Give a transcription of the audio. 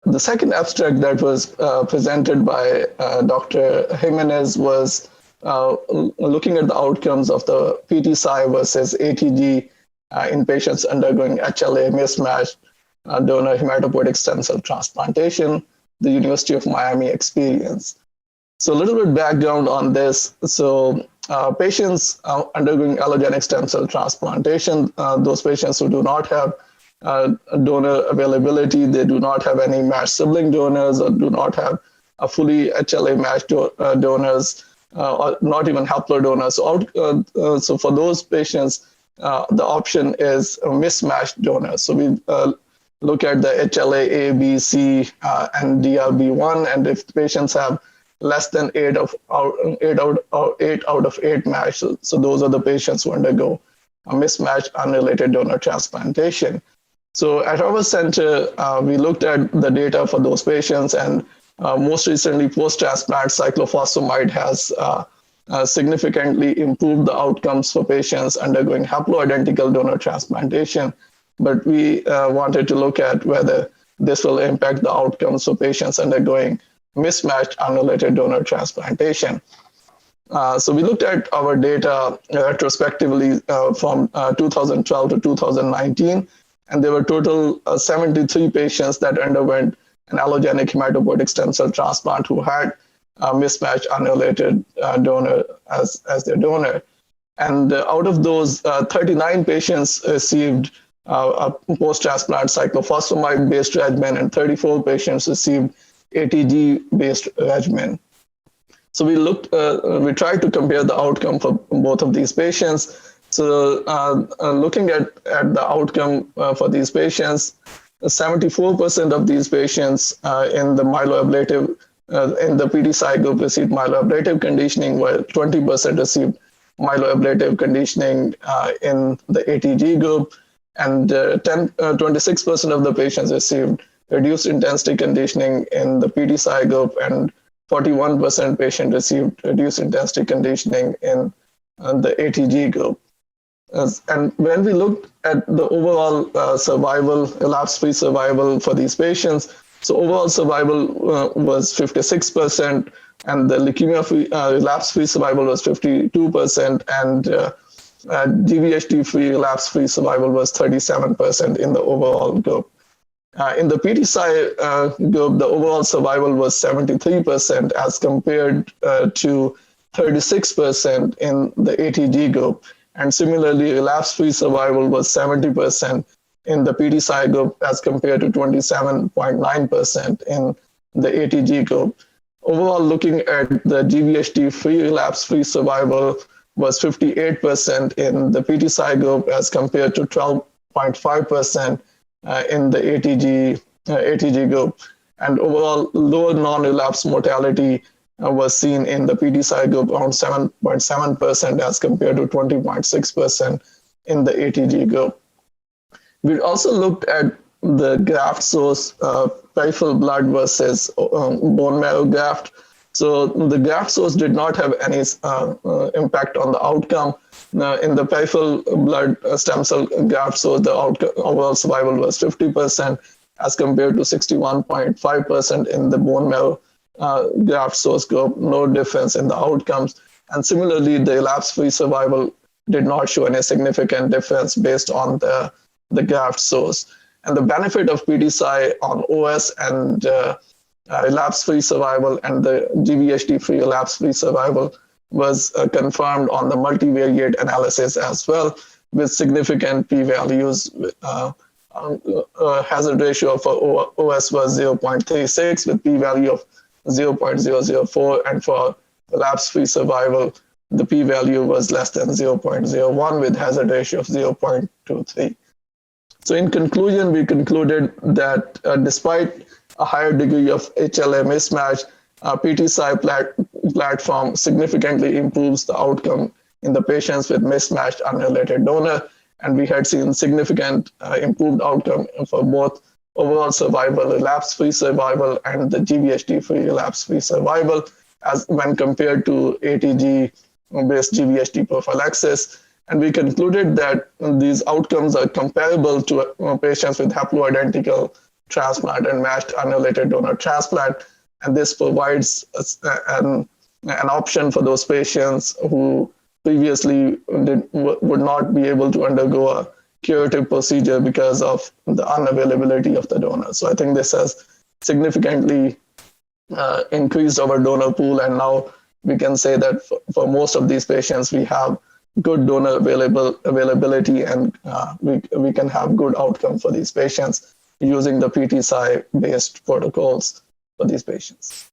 The second abstract that was presented by Dr. Jimenez was looking at the outcomes of the PT-Cy versus ATG in patients undergoing HLA mismatched donor hematopoietic stem cell transplantation, the University of Miami experience. So a little bit background on this. So patients undergoing allogeneic stem cell transplantation, those patients who do not have donor availability, they do not have any matched sibling donors or do not have a fully HLA matched donors or not even haplo donors. So for those patients, the option is a mismatched donor. So we look at the HLA A, B, C, and DRB1, and if the patients have less than 8 out of 8 match, so those are the patients who undergo a mismatched unrelated donor transplantation. So at our center, we looked at the data for those patients, and most recently, post-transplant cyclophosphamide has significantly improved the outcomes for patients undergoing haploidentical donor transplantation. But we wanted to look at whether this will impact the outcomes for patients undergoing mismatched unrelated donor transplantation. So we looked at our data retrospectively from 2012 to 2019, and there were total 73 patients that underwent an allogeneic hematopoietic stem cell transplant who had a mismatched unrelated donor as their donor. And out of those, 39 patients received a post-transplant cyclophosphamide-based regimen, and 34 patients received ATG-based regimen. So we tried to compare the outcome for both of these patients. So looking at the outcome for these patients, 74% of these patients in the myeloablative, in the PT-Cy group received myeloablative conditioning, while 20% received myeloablative conditioning in the ATG group, and 26% of the patients received reduced intensity conditioning in the PT-Cy group, and 41% patient received reduced intensity conditioning in the ATG group. And when we looked at the overall survival, relapse-free survival for these patients, so overall survival was 56%, and the leukemia-free relapse-free survival was 52%, and GVHD-free relapse-free survival was 37% in the overall group. In the PT-Cy group, the overall survival was 73% as compared to 36% in the ATG group. And similarly, relapse-free survival was 70% in the PT-Cy group as compared to 27.9% in the ATG group. Overall, looking at the GVHD-free relapse-free survival was 58% in the PT-Cy group as compared to 12.5% in the ATG group. And overall, lower non-relapse mortality was seen in the PT-Cy group, around 7.7% as compared to 20.6% in the ATG group. We also looked at the graft source, peripheral blood versus bone marrow graft. So the graft source did not have any impact on the outcome. In the peripheral blood stem cell graft source, the overall survival was 50% as compared to 61.5% in the bone marrow graft source group, no difference in the outcomes. And similarly, the relapse-free survival did not show any significant difference based on the graft source. And the benefit of PT-Cy on OS and relapse-free survival and the GVHD-free relapse-free survival was confirmed on the multivariate analysis as well, with significant p-values. Hazard ratio for OS was 0.36 with p-value of 0.004, and for relapse-free survival, the p-value was less than 0.01 with hazard ratio of 0.23. So in conclusion, we concluded that despite a higher degree of HLA mismatch, PT-Cy platform significantly improves the outcome in the patients with mismatched unrelated donor, and we had seen significant improved outcome for both overall survival, relapse-free survival, and the GVHD-free relapse-free survival as when compared to ATG-based GVHD prophylaxis. And we concluded that these outcomes are comparable to patients with haploidentical transplant and matched unrelated donor transplant. And this provides an option for those patients who previously would not be able to undergo a curative procedure because of the unavailability of the donor. So I think this has significantly increased our donor pool, and now we can say that for most of these patients, we have good donor availability, and we can have good outcome for these patients using the PTCy based protocols for these patients.